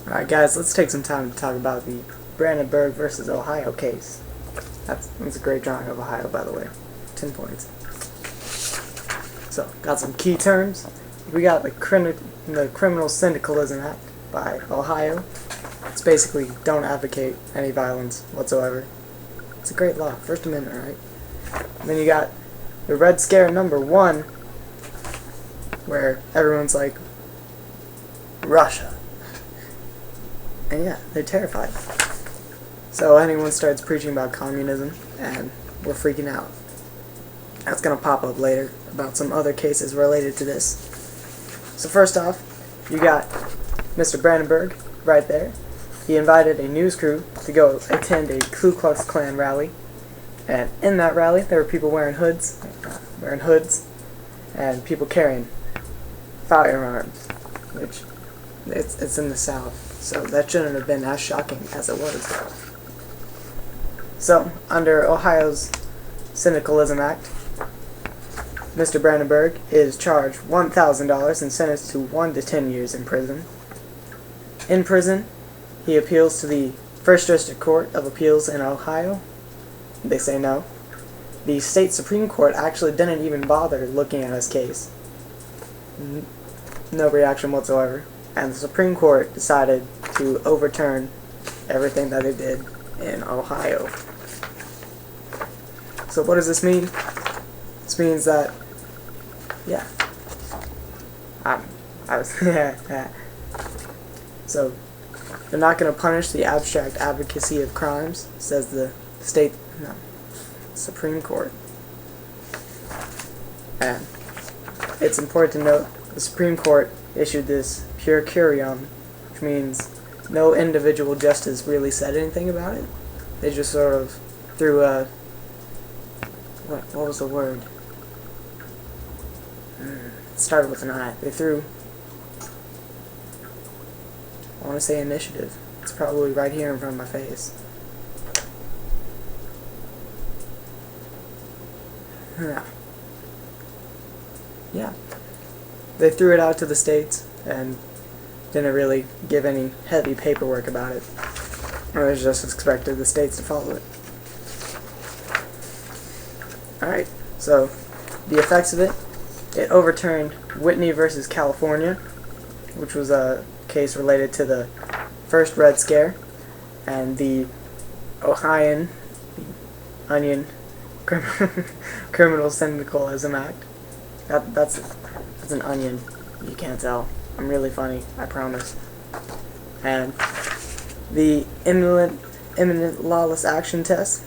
Alright guys, let's take some time to talk about the Brandenburg versus Ohio case. That's a great drawing of Ohio, by the way. 10 points. So, got some key terms. We got the Criminal Syndicalism Act by Ohio. It's basically don't advocate any violence whatsoever. It's a great law. First Amendment, right? And then you got the Red Scare #1, where everyone's like, Russia. And yeah, they're terrified. So anyone starts preaching about communism, and we're freaking out. That's going to pop up later about some other cases related to this. So first off, you got Mr. Brandenburg right there. He invited a news crew to go attend a Ku Klux Klan rally. And in that rally, there were people wearing hoods, and people carrying firearms, which it's in the South. So that shouldn't have been as shocking as it was. So, under Ohio's Syndicalism Act, Mr. Brandenburg is charged $1,000 and sentenced to 1 to 10 years in prison. In prison, he appeals to the First District Court of Appeals in Ohio. They say no. The state Supreme Court actually didn't even bother looking at his case. No reaction whatsoever. And the Supreme Court decided to overturn everything that they did in Ohio. So what does this mean? This means that, yeah, So they're not going to punish the abstract advocacy of crimes, says the Supreme Court. And it's important to note the Supreme Court issued this per curiam, which means no individual justice really said anything about it. They just sort of threw a what was the word? It started with an I. They threw, I want to say initiative. It's probably right here in front of my face. Yeah. They threw it out to the states and didn't really give any heavy paperwork about it. It was just expected the states to follow it. Alright, so the effects of it. It overturned Whitney versus California, which was a case related to the first Red Scare, and the Ohio Criminal Syndicalism Act. That's an onion. You can't tell. I'm really funny, I promise. And the imminent lawless action test,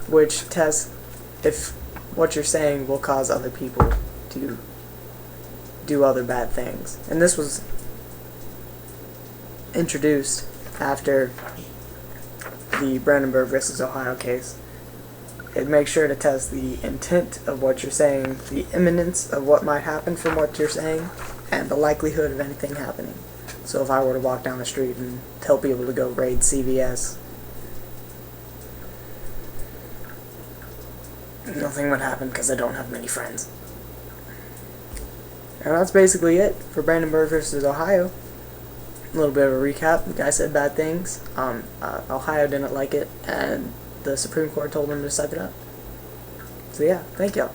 which tests if what you're saying will cause other people to do other bad things. And this was introduced after the Brandenburg versus Ohio case. It makes sure to test the intent of what you're saying, the imminence of what might happen from what you're saying, and the likelihood of anything happening. So if I were to walk down the street and tell people to go raid CVS, nothing would happen because I don't have many friends. And that's basically it for Brandenburg versus Ohio. A little bit of a recap. The guy said bad things. Ohio didn't like it, and the Supreme Court told him to suck it up. So yeah, thank y'all.